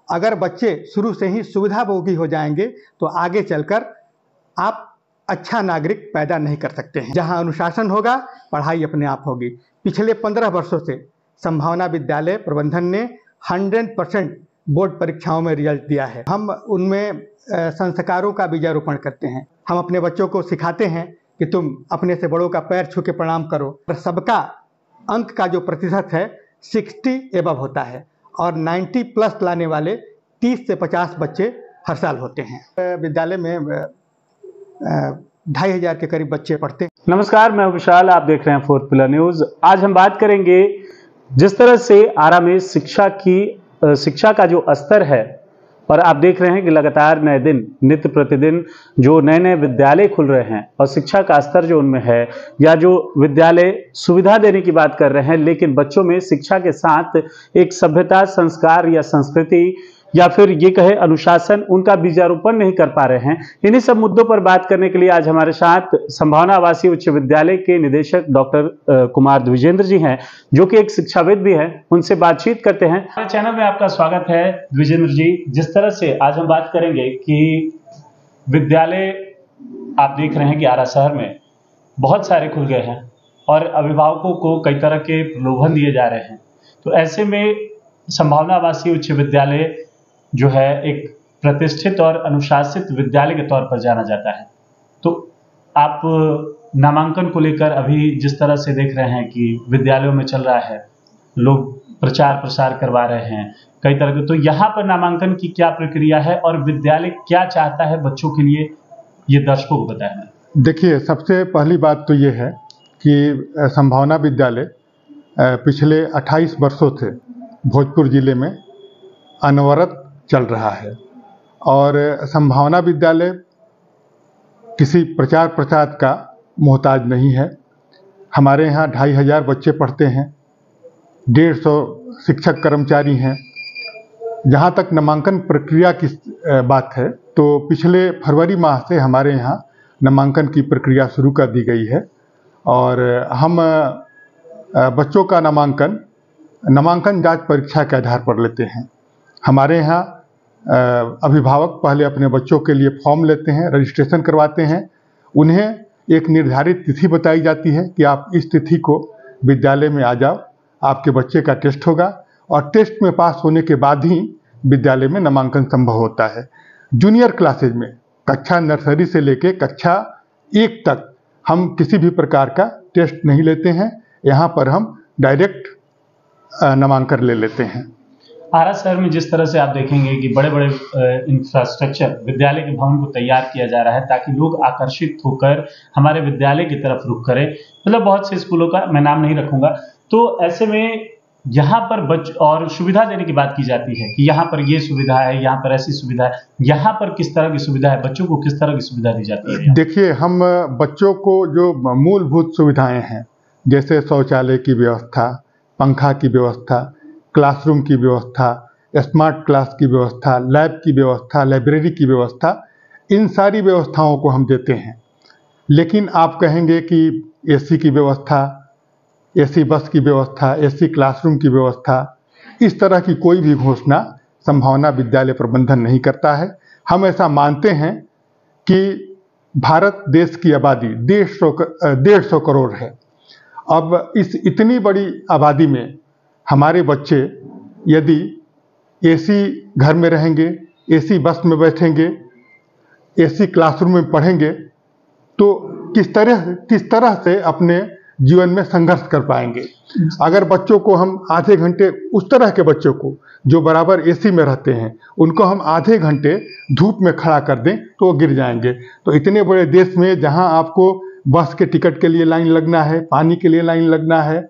अगर बच्चे शुरू से ही सुविधाभोगी हो जाएंगे तो आगे चलकर आप अच्छा नागरिक पैदा नहीं कर सकते हैं। जहां अनुशासन होगा, पढ़ाई अपने आप होगी। पिछले 15 वर्षों से संभावना विद्यालय प्रबंधन ने 100% बोर्ड परीक्षाओं में रिजल्ट दिया है। हम उनमें संस्कारों का बीजारोपण करते हैं। हम अपने बच्चों को सिखाते हैं कि तुम अपने से बड़ों का पैर छू के प्रणाम करो। सबका अंक का जो प्रतिशत है 60 एबव होता है और 90 प्लस लाने वाले 30 से 50 बच्चे हर साल होते हैं। विद्यालय में 2500 के करीब बच्चे पढ़ते हैं। नमस्कार, मैं विशाल, आप देख रहे हैं फोर्थ पिलर न्यूज। आज हम बात करेंगे जिस तरह से आरा में शिक्षा का जो स्तर है, और आप देख रहे हैं कि लगातार नए दिन नित्य प्रतिदिन जो नए नए विद्यालय खुल रहे हैं और शिक्षा का स्तर जो उनमें है, या जो विद्यालय सुविधा देने की बात कर रहे हैं, लेकिन बच्चों में शिक्षा के साथ एक सभ्यता, संस्कार या संस्कृति या फिर ये कहे अनुशासन, उनका बीजारोपण नहीं कर पा रहे हैं। इन्हीं सब मुद्दों पर बात करने के लिए आज हमारे साथ संभावना आवासीय उच्च विद्यालय के निदेशक डॉक्टर कुमार द्विजेंद्र जी हैं, जो कि एक शिक्षाविद भी हैं। उनसे बातचीत करते हैं। हमारे चैनल में आपका स्वागत है द्विजेंद्र जी। जिस तरह से आज हम बात करेंगे कि विद्यालय आप देख रहे हैं कि आरा शहर में बहुत सारे खुल गए हैं और अभिभावकों को कई तरह के प्रलोभन दिए जा रहे हैं, तो ऐसे में संभावना आवासीय उच्च विद्यालय जो है एक प्रतिष्ठित और अनुशासित विद्यालय के तौर पर जाना जाता है। तो आप नामांकन को लेकर अभी जिस तरह से देख रहे हैं कि विद्यालयों में चल रहा है, लोग प्रचार प्रसार करवा रहे हैं कई तरह के, तो यहाँ पर नामांकन की क्या प्रक्रिया है और विद्यालय क्या चाहता है बच्चों के लिए, ये दर्शकों को बताएं। देखिए, सबसे पहली बात तो ये है कि संभावना विद्यालय पिछले 28 वर्षों से भोजपुर जिले में अनवरत चल रहा है और संभावना विद्यालय किसी प्रचार प्रसार का मोहताज नहीं है। हमारे यहाँ 2500 बच्चे पढ़ते हैं, 150 शिक्षक कर्मचारी हैं। जहाँ तक नामांकन प्रक्रिया की बात है, तो पिछले फरवरी माह से हमारे यहाँ नामांकन की प्रक्रिया शुरू कर दी गई है और हम बच्चों का नामांकन जांच परीक्षा के आधार पर लेते हैं। हमारे यहाँ अभिभावक पहले अपने बच्चों के लिए फॉर्म लेते हैं, रजिस्ट्रेशन करवाते हैं। उन्हें एक निर्धारित तिथि बताई जाती है कि आप इस तिथि को विद्यालय में आ जाओ, आपके बच्चे का टेस्ट होगा और टेस्ट में पास होने के बाद ही विद्यालय में नामांकन संभव होता है। जूनियर क्लासेज में कक्षा नर्सरी से लेकर कक्षा 1 तक हम किसी भी प्रकार का टेस्ट नहीं लेते हैं। यहाँ पर हम डायरेक्ट नामांकन ले लेते हैं। आरा शहर में जिस तरह से आप देखेंगे कि बड़े बड़े इंफ्रास्ट्रक्चर विद्यालय के भवन को तैयार किया जा रहा है ताकि लोग आकर्षित होकर हमारे विद्यालय की तरफ रुख करें। मतलब बहुत से स्कूलों का मैं नाम नहीं रखूंगा। तो ऐसे में यहाँ पर और सुविधा देने की बात की जाती है कि यहाँ पर ये सुविधा है, यहाँ पर ऐसी सुविधा है। यहाँ पर किस तरह की सुविधा है, बच्चों को किस तरह की सुविधा दी जाती है? देखिए, हम बच्चों को जो मूलभूत सुविधाएं हैं, जैसे शौचालय की व्यवस्था, पंखा की व्यवस्था, क्लासरूम की व्यवस्था, स्मार्ट क्लास की व्यवस्था, लैब की व्यवस्था, लाइब्रेरी की व्यवस्था, इन सारी व्यवस्थाओं को हम देते हैं। लेकिन आप कहेंगे कि एसी की व्यवस्था, एसी बस की व्यवस्था, एसी क्लासरूम की व्यवस्था, इस तरह की कोई भी घोषणा संभावना विद्यालय प्रबंधन नहीं करता है। हम ऐसा मानते हैं कि भारत देश की आबादी 150 करोड़ है। अब इस इतनी बड़ी आबादी में हमारे बच्चे यदि एसी घर में रहेंगे, एसी बस में बैठेंगे, एसी क्लासरूम में पढ़ेंगे, तो किस तरह से अपने जीवन में संघर्ष कर पाएंगे। अगर बच्चों को हम आधे घंटे, उस तरह के बच्चों को जो बराबर एसी में रहते हैं, उनको हम आधे घंटे धूप में खड़ा कर दें तो वो गिर जाएंगे। तो इतने बड़े देश में जहां आपको बस के टिकट के लिए लाइन लगना है, पानी के लिए लाइन लगना है,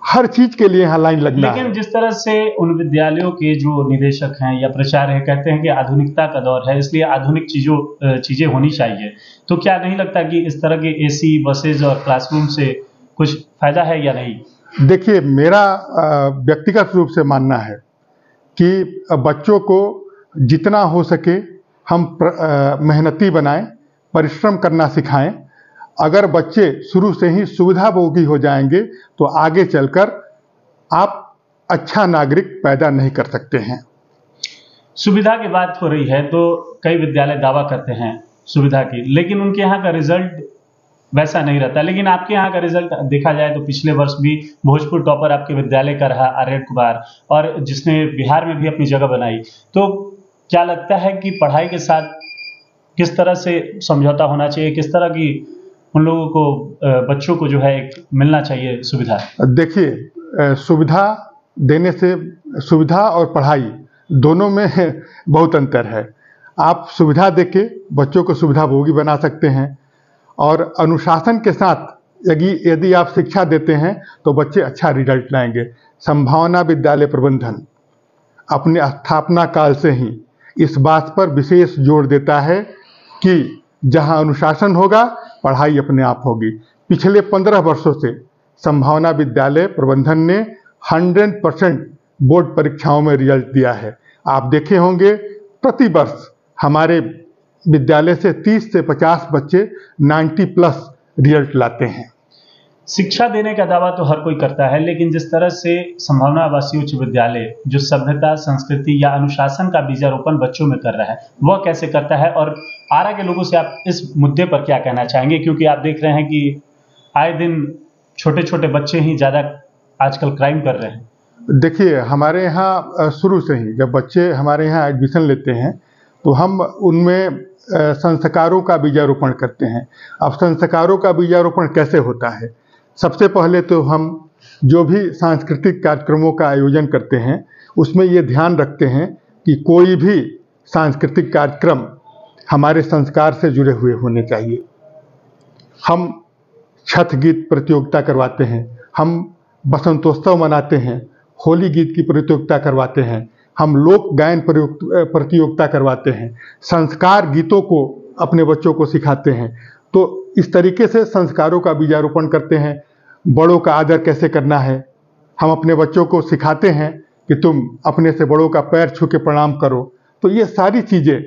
हर चीज के लिए यहाँ लाइन लगना है। लेकिन जिस तरह से उन विद्यालयों के जो निदेशक हैं या प्रचार है, कहते हैं कि आधुनिकता का दौर है, इसलिए आधुनिक चीजें होनी चाहिए, तो क्या नहीं लगता कि इस तरह के एसी बसेज और क्लासरूम से कुछ फायदा है या नहीं? देखिए, मेरा व्यक्तिगत रूप से मानना है कि बच्चों को जितना हो सके हम मेहनती बनाएं, परिश्रम करना सिखाएं। अगर बच्चे शुरू से ही सुविधाभोगी हो जाएंगे तो आगे चलकर आप अच्छा नागरिक पैदा नहीं कर सकते हैं। सुविधा की बात हो रही है तो कई विद्यालय दावा करते हैं सुविधा की, लेकिन उनके यहाँ का रिजल्ट वैसा नहीं रहता। लेकिन आपके यहाँ का रिजल्ट देखा जाए तो पिछले वर्ष भी भोजपुर टॉपर आपके विद्यालय का रहा आर्यन कुमार, और जिसने बिहार में भी अपनी जगह बनाई। तो क्या लगता है कि पढ़ाई के साथ किस तरह से समझौता होना चाहिए, किस तरह की उन लोगों को बच्चों को जो है एक मिलना चाहिए सुविधा? देखिए, सुविधा देने से, सुविधा और पढ़ाई दोनों में बहुत अंतर है। आप सुविधा देके बच्चों को सुविधाभोगी बना सकते हैं, और अनुशासन के साथ यदि आप शिक्षा देते हैं तो बच्चे अच्छा रिजल्ट लाएंगे। संभावना विद्यालय प्रबंधन अपने स्थापना काल से ही इस बात पर विशेष जोर देता है कि जहां अनुशासन होगा, पढ़ाई अपने आप होगी। पिछले 15 वर्षों से संभावना विद्यालय प्रबंधन ने 100% बोर्ड परीक्षाओं में रिजल्ट दिया है। आप देखे होंगे प्रति वर्ष हमारे विद्यालय से 30 से 50 बच्चे 90+ रिजल्ट लाते हैं। शिक्षा देने का दावा तो हर कोई करता है, लेकिन जिस तरह से संभावना आवासीय उच्च विद्यालय जो सभ्यता, संस्कृति या अनुशासन का बीजारोपण बच्चों में कर रहा है, वह कैसे करता है, और आरा के लोगों से आप इस मुद्दे पर क्या कहना चाहेंगे? क्योंकि आप देख रहे हैं कि आए दिन छोटे छोटे बच्चे ही ज़्यादा आजकल क्राइम कर रहे हैं। देखिए, हमारे यहाँ शुरू से ही जब बच्चे हमारे यहाँ एडमिशन लेते हैं तो हम उनमें संस्कारों का बीजारोपण करते हैं। अब संस्कारों का बीजारोपण कैसे होता है? सबसे पहले तो हम जो भी सांस्कृतिक कार्यक्रमों का आयोजन करते हैं उसमें ये ध्यान रखते हैं कि कोई भी सांस्कृतिक कार्यक्रम हमारे संस्कार से जुड़े हुए होने चाहिए। हम छठ गीत प्रतियोगिता करवाते हैं, हम बसंतोत्सव मनाते हैं, होली गीत की प्रतियोगिता करवाते हैं, हम लोक गायन प्रतियोगिता करवाते हैं, संस्कार गीतों को अपने बच्चों को सिखाते हैं। तो इस तरीके से संस्कारों का बीजारोपण करते हैं। बड़ों का आदर कैसे करना है, हम अपने बच्चों को सिखाते हैं कि तुम अपने से बड़ों का पैर छू के प्रणाम करो। तो ये सारी चीज़ें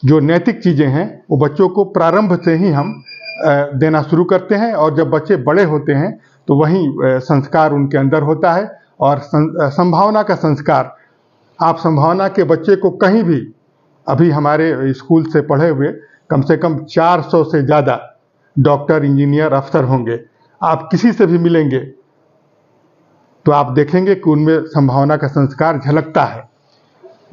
जो नैतिक चीज़ें हैं वो बच्चों को प्रारंभ से ही हम देना शुरू करते हैं, और जब बच्चे बड़े होते हैं तो वही संस्कार उनके अंदर होता है। और संभावना का संस्कार, आप संभावना के बच्चे को कहीं भी, अभी हमारे स्कूल से पढ़े हुए कम से कम 400 से ज़्यादा डॉक्टर, इंजीनियर, अफसर होंगे। आप किसी से भी मिलेंगे तो आप देखेंगे कि उनमें संभावना का संस्कार झलकता है।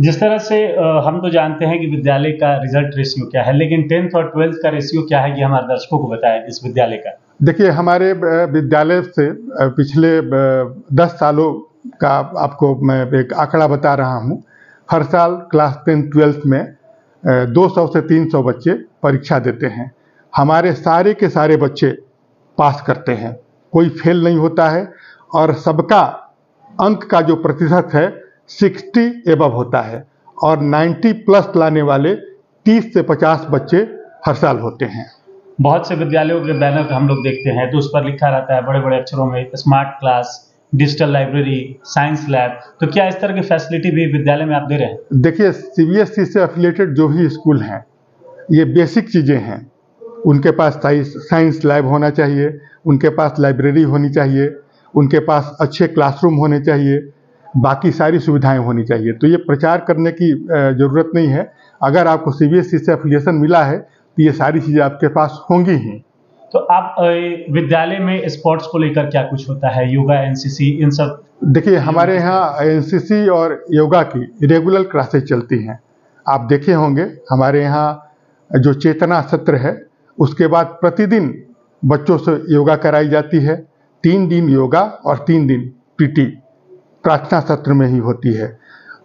जिस तरह से हम तो जानते हैं कि विद्यालय का रिजल्ट रेशियो क्या है, लेकिन 10th और 12th का रेशियो क्या है, ये हमारे दर्शकों को बताएं इस विद्यालय का। देखिए, हमारे विद्यालय से पिछले 10 सालों का आपको मैं एक आंकड़ा बता रहा हूँ। हर साल क्लास 10th 12th में 200 से 300 बच्चे परीक्षा देते हैं। हमारे सारे के सारे बच्चे पास करते हैं, कोई फेल नहीं होता है, और सबका अंक का जो प्रतिशत है 60 एबव होता है, और 90+ लाने वाले 30 से 50 बच्चे हर साल होते हैं। बहुत से विद्यालयों के बैनर हम लोग देखते हैं तो उस पर लिखा रहता है बड़े बड़े अक्षरों में smart class, digital library, science lab. तो क्या इस तरह की फैसिलिटी भी विद्यालय में आप दे रहे हैं? देखिए, CBSE से एफिलिएटेड जो भी स्कूल हैं, ये बेसिक चीज़ें हैं। उनके पास साइंस लैब होना चाहिए, उनके पास लाइब्रेरी होनी चाहिए, उनके पास अच्छे क्लासरूम होने चाहिए, बाकी सारी सुविधाएं होनी चाहिए। तो ये प्रचार करने की ज़रूरत नहीं है। अगर आपको CBSE से एफिलिएशन मिला है तो ये सारी चीज़ें आपके पास होंगी ही। तो आप विद्यालय में स्पोर्ट्स को लेकर क्या कुछ होता है, योगा, NCC, इन सब? देखिए, हमारे यहाँ NCC और योगा की रेगुलर क्लासेस चलती हैं। आप देखे होंगे हमारे यहाँ जो चेतना सत्र है उसके बाद प्रतिदिन बच्चों से योगा कराई जाती है। 3 दिन योगा और 3 दिन PT प्रार्थना सत्र में ही होती है।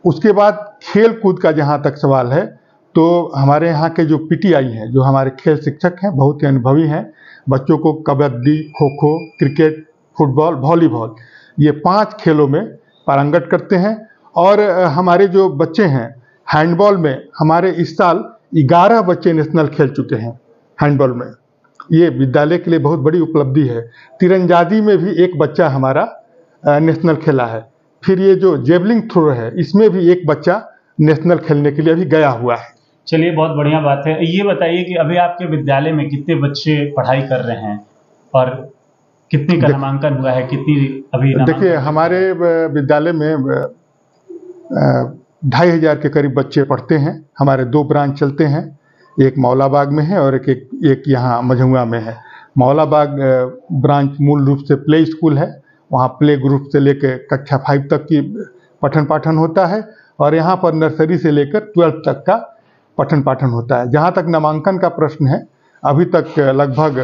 उसके बाद खेल कूद का जहाँ तक सवाल है तो हमारे यहाँ के जो PTI हैं, जो हमारे खेल शिक्षक हैं, बहुत ही अनुभवी हैं। बच्चों को kabaddi, kho kho, cricket, football, volleyball, ये 5 खेलों में पारंगत करते हैं। और हमारे जो बच्चे हैं हैंडबॉल में, हमारे इस साल 11 बच्चे नेशनल खेल चुके हैं हैंडबॉल में। ये विद्यालय के लिए बहुत बड़ी उपलब्धि है। तीरंदाजी में भी एक बच्चा हमारा नेशनल खेला है। फिर ये जो जेवलिंग थ्रो है, इसमें भी एक बच्चा नेशनल खेलने के लिए भी गया हुआ है। चलिए, बहुत बढ़िया बात है। ये बताइए कि अभी आपके विद्यालय में कितने बच्चे पढ़ाई कर रहे हैं और कितने का नामांकन हुआ है, कितनी अभी? देखिए, हमारे विद्यालय में 2,500 के करीब बच्चे पढ़ते हैं। हमारे 2 ब्रांच चलते हैं, एक मौलाबाग में है और एक यहाँ मझौआ में है। मौलाबाग ब्रांच मूल रूप से प्ले स्कूल है, वहाँ प्ले ग्रुप से लेकर कक्षा 5 तक की पठन पाठन होता है और यहाँ पर नर्सरी से लेकर 12th तक का पठन पाठन होता है। जहाँ तक नामांकन का प्रश्न है, अभी तक लगभग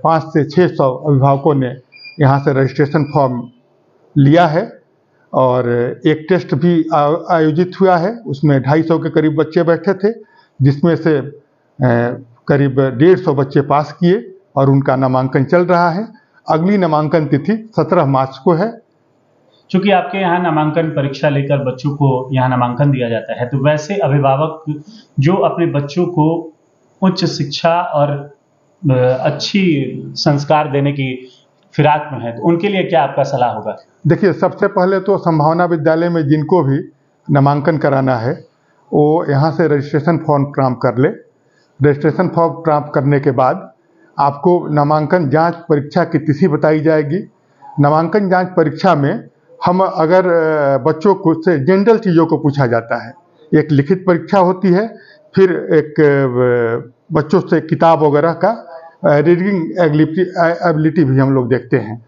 500 से 600 अभिभावकों ने यहाँ से रजिस्ट्रेशन फॉर्म लिया है और एक टेस्ट भी आयोजित हुआ है। उसमें 250 के करीब बच्चे बैठे थे, जिसमें से करीब 150 बच्चे पास किए और उनका नामांकन चल रहा है। अगली नामांकन तिथि 17 मार्च को है। चूंकि आपके यहाँ नामांकन परीक्षा लेकर बच्चों को यहाँ नामांकन दिया जाता है, तो वैसे अभिभावक जो अपने बच्चों को उच्च शिक्षा और अच्छी संस्कार देने की फिराक में है, तो उनके लिए क्या आपका सलाह होगा? देखिए, सबसे पहले तो संभावना विद्यालय में जिनको भी नामांकन कराना है वो यहाँ से रजिस्ट्रेशन फॉर्म प्राप्त कर ले। रजिस्ट्रेशन फॉर्म प्राप्त करने के बाद आपको नामांकन जांच परीक्षा की तिथि बताई जाएगी। नामांकन जांच परीक्षा में हम अगर बच्चों को से जनरल चीज़ों को पूछा जाता है, एक लिखित परीक्षा होती है, फिर एक बच्चों से किताब वगैरह का रीडिंग एबिलिटी भी हम लोग देखते हैं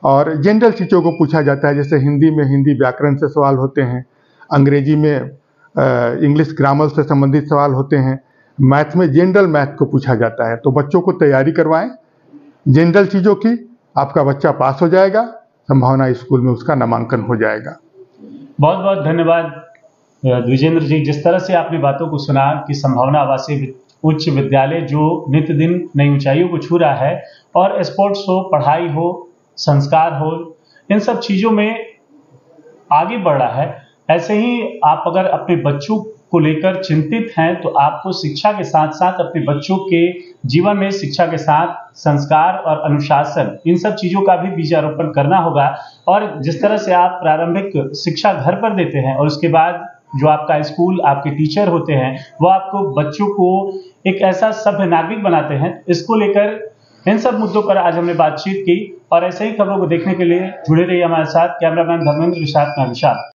और जनरल चीज़ों को पूछा जाता है। जैसे हिंदी में हिंदी व्याकरण से सवाल होते हैं, अंग्रेजी में इंग्लिश ग्रामर से संबंधित सवाल होते हैं, मैथ में जनरल मैथ को पूछा जाता है। तो बच्चों को तैयारी करवाएं जनरल चीज़ों की, आपका बच्चा पास हो जाएगा, संभावना स्कूल में उसका नामांकन हो जाएगा। बहुत बहुत धन्यवाद द्विजेंद्र जी। जिस तरह से आपने बातों को सुना कि संभावना आवासीय उच्च विद्यालय जो नित्य दिन नई ऊंचाइयों को छू रहा है और स्पोर्ट्स हो, पढ़ाई हो, संस्कार हो, इन सब चीज़ों में आगे बढ़ रहा है। ऐसे ही आप अगर अपने बच्चों को लेकर चिंतित हैं तो आपको शिक्षा के साथ साथ अपने बच्चों के जीवन में शिक्षा के साथ संस्कार और अनुशासन, इन सब चीज़ों का भी बीजारोपण करना होगा। और जिस तरह से आप प्रारंभिक शिक्षा घर पर देते हैं और उसके बाद जो आपका स्कूल, आपके टीचर होते हैं, वो आपको बच्चों को एक ऐसा सभ्य नागरिक बनाते हैं, इसको लेकर इन सब मुद्दों पर आज हमने बातचीत की। और ऐसे ही खबरों को देखने के लिए जुड़े रहिए हमारे साथ। कैमरामैन धर्मेंद्र के साथ मैं विशाल।